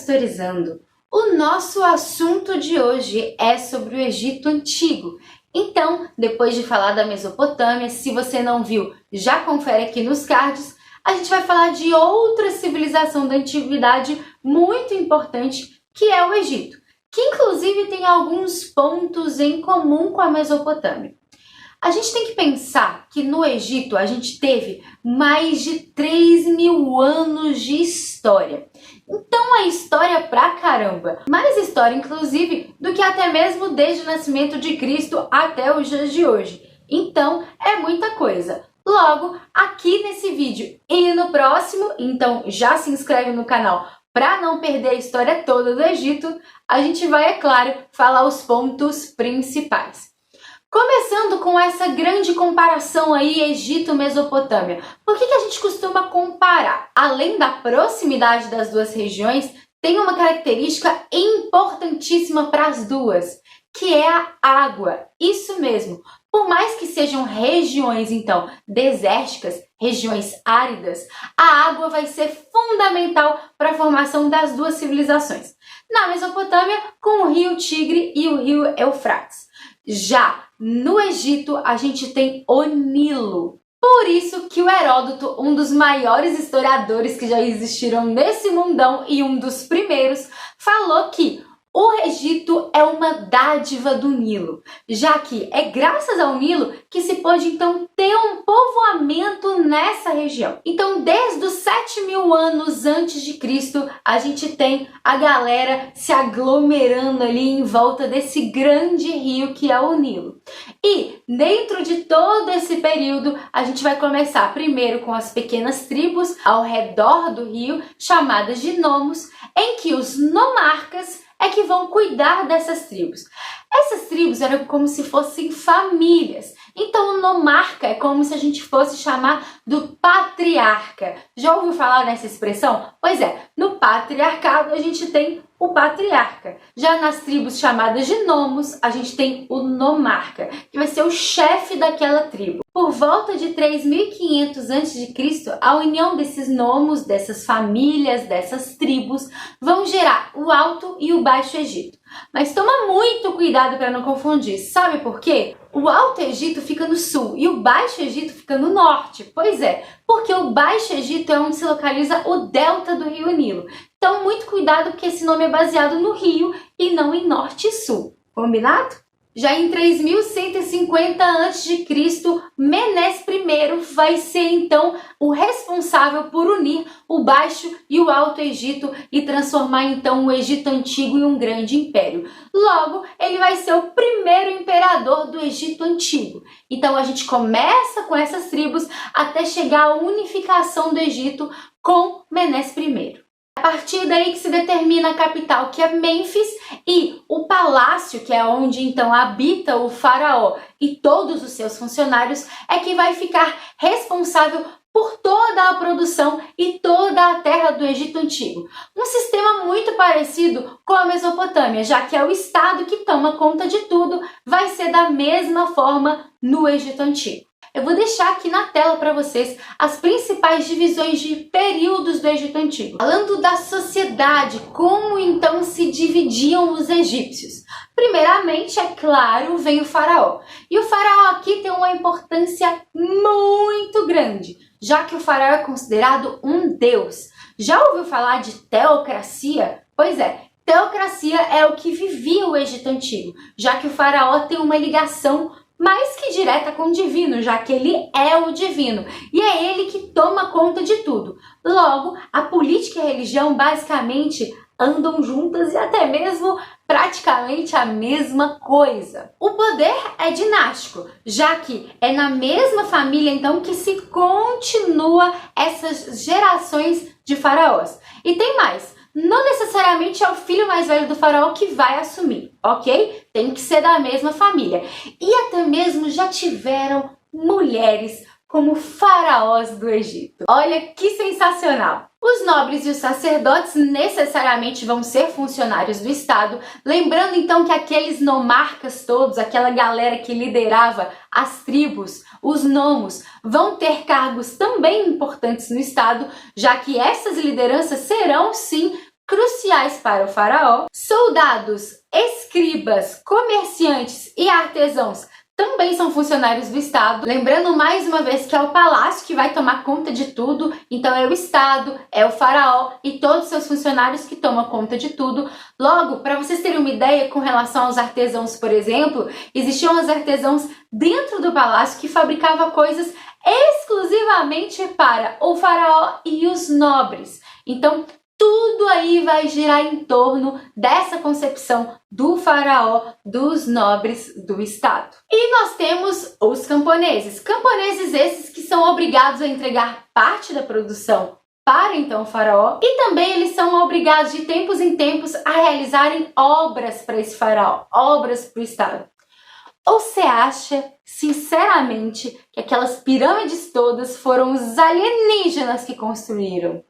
Pastorizando. O nosso assunto de hoje é sobre o Egito Antigo. Então, depois de falar da Mesopotâmia, se você não viu, já confere aqui nos cards, a gente vai falar de outra civilização da antiguidade muito importante, que é o Egito, que inclusive tem alguns pontos em comum com a Mesopotâmia. A gente tem que pensar que no Egito a gente teve mais de 3.000 anos de história. Então é história pra caramba. Mais história, inclusive, do que até mesmo desde o nascimento de Cristo até os dias de hoje. Então é muita coisa. Logo, aqui nesse vídeo e no próximo, então já se inscreve no canal para não perder a história toda do Egito, a gente vai, é claro, falar os pontos principais. Começando com essa grande comparação aí Egito-Mesopotâmia. Por que a gente costuma comparar? Além da proximidade das duas regiões, tem uma característica importantíssima para as duas, que é a água. Isso mesmo. Por mais que sejam regiões, então, desérticas, regiões áridas, a água vai ser fundamental para a formação das duas civilizações. Na Mesopotâmia, com o rio Tigre e o rio Eufrates. Já no Egito, a gente tem o Nilo. Por isso que o Heródoto, um dos maiores historiadores que já existiram nesse mundão e um dos primeiros, falou que o Egito é uma dádiva do Nilo, já que é graças ao Nilo que se pôde então ter um povoamento nessa região. Então, desde os 7.000 anos antes de Cristo, a gente tem a galera se aglomerando ali em volta desse grande rio que é o Nilo. E dentro de todo esse período, a gente vai começar primeiro com as pequenas tribos ao redor do rio, chamadas de nomos, em que os nomarcas é que vão cuidar dessas tribos. Essas tribos eram como se fossem famílias. Então o nomarca é como se a gente fosse chamar do patriarca. Já ouviu falar nessa expressão? Pois é, no patriarcado a gente tem o patriarca. Já nas tribos chamadas de nomos, a gente tem o nomarca, que vai ser o chefe daquela tribo. Por volta de 3.500 a.C., a união desses nomos, dessas famílias, dessas tribos, vão gerar o Alto e o Baixo Egito. Mas toma muito cuidado para não confundir. Sabe por quê? O Alto Egito fica no sul e o Baixo Egito fica no norte. Pois é, porque o Baixo Egito é onde se localiza o delta do rio Nilo. Então, muito cuidado porque esse nome é baseado no rio e não em norte e sul. Combinado? Já em 3.150 a.C., Menes I vai ser então o responsável por unir o Baixo e o Alto Egito e transformar então o Egito Antigo em um grande império. Logo, ele vai ser o primeiro imperador do Egito Antigo. Então a gente começa com essas tribos até chegar à unificação do Egito com Menes I. A partir daí que se determina a capital, que é Mênfis, e o palácio, que é onde então habita o faraó e todos os seus funcionários, é que vai ficar responsável por toda a produção e toda a terra do Egito Antigo. Um sistema muito parecido com a Mesopotâmia, já que é o estado que toma conta de tudo, vai ser da mesma forma no Egito Antigo. Eu vou deixar aqui na tela para vocês as principais divisões de períodos do Egito Antigo. Falando da sociedade, como então se dividiam os egípcios? Primeiramente, é claro, vem o faraó. E o faraó aqui tem uma importância muito grande, já que o faraó é considerado um deus. Já ouviu falar de teocracia? Pois é, teocracia é o que vivia o Egito Antigo, já que o faraó tem uma ligação mais que direta com o divino, já que ele é o divino. E é ele que toma conta de tudo. Logo, a política e a religião basicamente andam juntas e até mesmo praticamente a mesma coisa. O poder é dinástico, já que é na mesma família então que se continua essas gerações de faraós. E tem mais. Não necessariamente é o filho mais velho do faraó que vai assumir, ok? Tem que ser da mesma família. E até mesmo já tiveram mulheres como faraós do Egito. Olha que sensacional! Os nobres e os sacerdotes necessariamente vão ser funcionários do Estado, lembrando então que aqueles nomarcas todos, aquela galera que liderava as tribos, os nomos, vão ter cargos também importantes no Estado, já que essas lideranças serão sim cruciais para o faraó. Soldados, escribas, comerciantes e artesãos também são funcionários do Estado. Lembrando mais uma vez que é o palácio que vai tomar conta de tudo, então é o Estado, é o faraó e todos os seus funcionários que tomam conta de tudo. Logo, para vocês terem uma ideia com relação aos artesãos, por exemplo, existiam os artesãos dentro do palácio que fabricavam coisas exclusivamente para o faraó e os nobres. Então, tudo aí vai girar em torno dessa concepção do faraó, dos nobres do Estado. E nós temos os camponeses. Camponeses esses que são obrigados a entregar parte da produção para então o faraó. E também eles são obrigados de tempos em tempos a realizarem obras para esse faraó, obras para o Estado. Ou você acha, sinceramente, que aquelas pirâmides todas foram os alienígenas que construíram?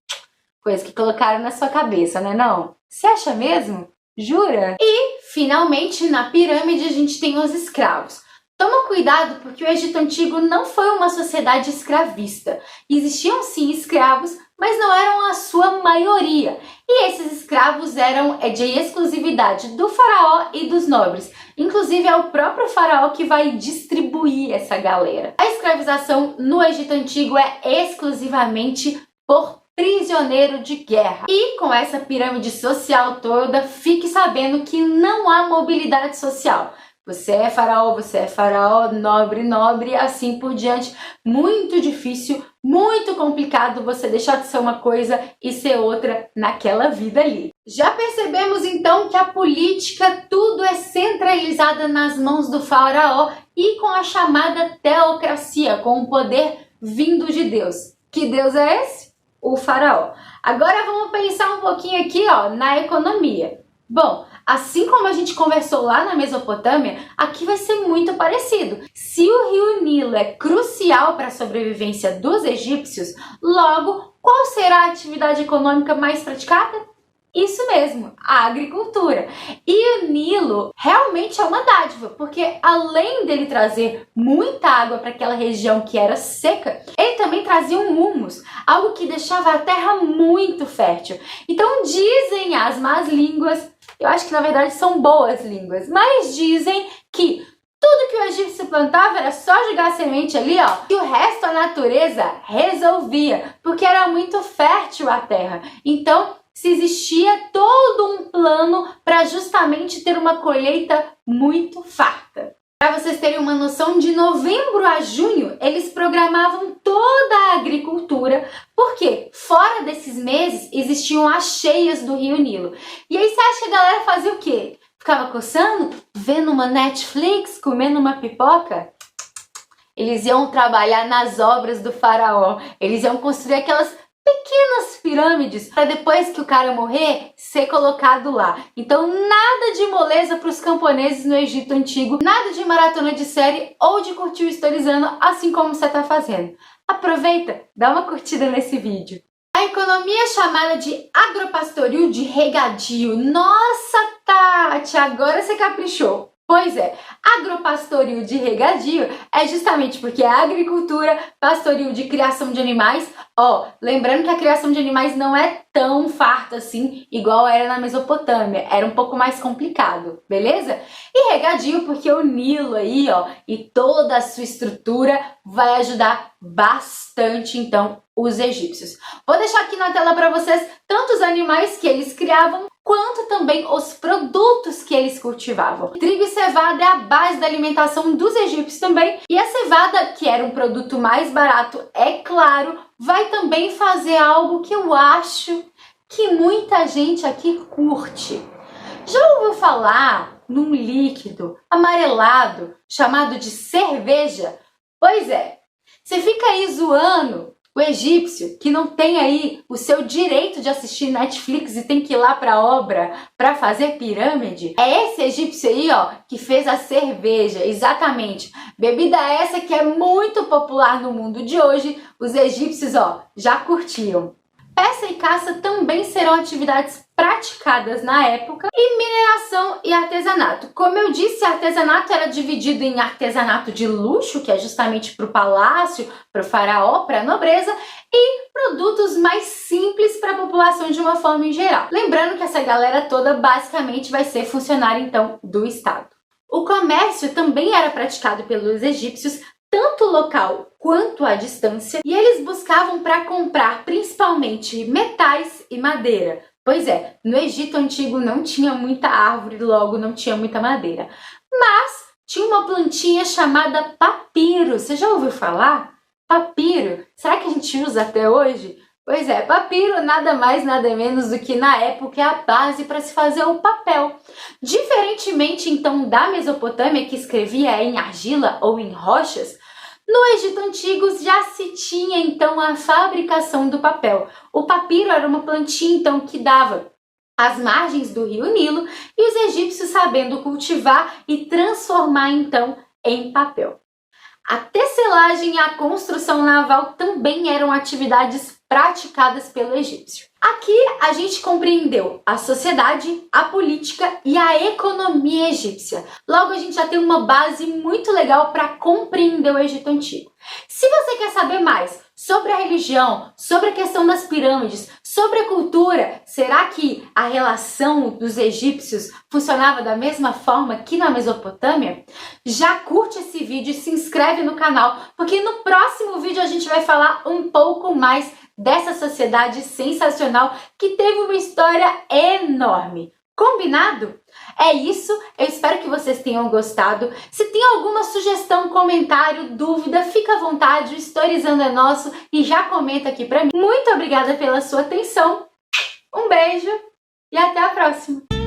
Coisa que colocaram na sua cabeça, né não? Você acha mesmo? Jura? E, finalmente, na pirâmide a gente tem os escravos. Toma cuidado porque o Egito Antigo não foi uma sociedade escravista. Existiam sim escravos, mas não eram a sua maioria. E esses escravos eram de exclusividade do faraó e dos nobres. Inclusive é o próprio faraó que vai distribuir essa galera. A escravização no Egito Antigo é exclusivamente por prisioneiro de guerra. E com essa pirâmide social toda, fique sabendo que não há mobilidade social. Você é faraó, nobre, assim por diante. Muito difícil, muito complicado você deixar de ser uma coisa e ser outra naquela vida ali. Já percebemos então que a política, tudo é centralizada nas mãos do faraó e com a chamada teocracia, com o poder vindo de Deus. Que Deus é esse? O faraó. Agora vamos pensar um pouquinho aqui, na economia. Bom, assim como a gente conversou lá na Mesopotâmia, aqui vai ser muito parecido. Se o rio Nilo é crucial para a sobrevivência dos egípcios, logo, qual será a atividade econômica mais praticada? Isso mesmo, a agricultura. E o Nilo realmente é uma dádiva, porque além dele trazer muita água para aquela região que era seca, ele também trazia um humus, algo que deixava a terra muito fértil. Então dizem as más línguas, eu acho que na verdade são boas línguas, mas dizem que tudo que o egípcio plantava era só jogar a semente ali, e o resto a natureza resolvia, porque era muito fértil a terra. Então, se existia todo um plano para justamente ter uma colheita muito farta. Para vocês terem uma noção, de novembro a junho, eles programavam toda a agricultura, porque fora desses meses existiam as cheias do Rio Nilo. E aí você acha que a galera fazia o quê? Ficava coçando, vendo uma Netflix, comendo uma pipoca? Eles iam trabalhar nas obras do faraó, eles iam construir aquelas pequenas pirâmides para depois que o cara morrer ser colocado lá. Então nada de moleza para os camponeses no Egito Antigo, nada de maratona de série ou de curtir o Historizando assim como você está fazendo. Aproveita, dá uma curtida nesse vídeo. A economia é chamada de agropastoril de regadio. Nossa, Tati, agora você caprichou. Pois é, agropastoril de regadio é justamente porque é agricultura, pastoril de criação de animais. Lembrando que a criação de animais não é tão farta assim, igual era na Mesopotâmia, era um pouco mais complicado, beleza? E regadio porque o Nilo aí, e toda a sua estrutura vai ajudar bastante, então, os egípcios. Vou deixar aqui na tela para vocês tanto os animais que eles criavam, quanto também os produtos que eles cultivavam. Trigo e cevada é a base da alimentação dos egípcios também, e a cevada, que era um produto mais barato, é claro, vai também fazer algo que eu acho que muita gente aqui curte. Já ouviu falar num líquido amarelado chamado de cerveja? Pois é, você fica aí zoando o egípcio, que não tem aí o seu direito de assistir Netflix e tem que ir lá para a obra para fazer pirâmide. É esse egípcio aí, que fez a cerveja, exatamente. Bebida essa que é muito popular no mundo de hoje. Os egípcios, já curtiam. Pesca e caça também serão atividades praticadas na época, e mineração e artesanato. Como eu disse, artesanato era dividido em artesanato de luxo, que é justamente para o palácio, para o faraó, para a nobreza, e produtos mais simples para a população de uma forma em geral. Lembrando que essa galera toda basicamente vai ser funcionária então do Estado. O comércio também era praticado pelos egípcios, tanto local quanto à distância, e eles buscavam para comprar principalmente metais e madeira. Pois é, no Egito Antigo não tinha muita árvore, logo não tinha muita madeira. Mas tinha uma plantinha chamada papiro. Você já ouviu falar? Papiro. Será que a gente usa até hoje? Pois é, papiro nada mais, nada menos do que na época é a base para se fazer o papel. Diferentemente então da Mesopotâmia, que escrevia em argila ou em rochas, no Egito Antigo já se tinha então a fabricação do papel. O papiro era uma plantinha então que dava às margens do rio Nilo e os egípcios sabendo cultivar e transformar então em papel. A tecelagem e a construção naval também eram atividades praticadas pelo egípcio. Aqui a gente compreendeu a sociedade, a política e a economia egípcia. Logo, a gente já tem uma base muito legal para compreender o Egito Antigo. Se você quer saber mais sobre a religião, sobre a questão das pirâmides, sobre a cultura, será que a relação dos egípcios funcionava da mesma forma que na Mesopotâmia? Já curte esse vídeo e se inscreve no canal, porque no próximo vídeo a gente vai falar um pouco mais dessa sociedade sensacional que teve uma história enorme. Combinado? É isso, eu espero que vocês tenham gostado. Se tem alguma sugestão, comentário, dúvida, fica à vontade, o Historizando é nosso e já comenta aqui pra mim. Muito obrigada pela sua atenção, um beijo e até a próxima!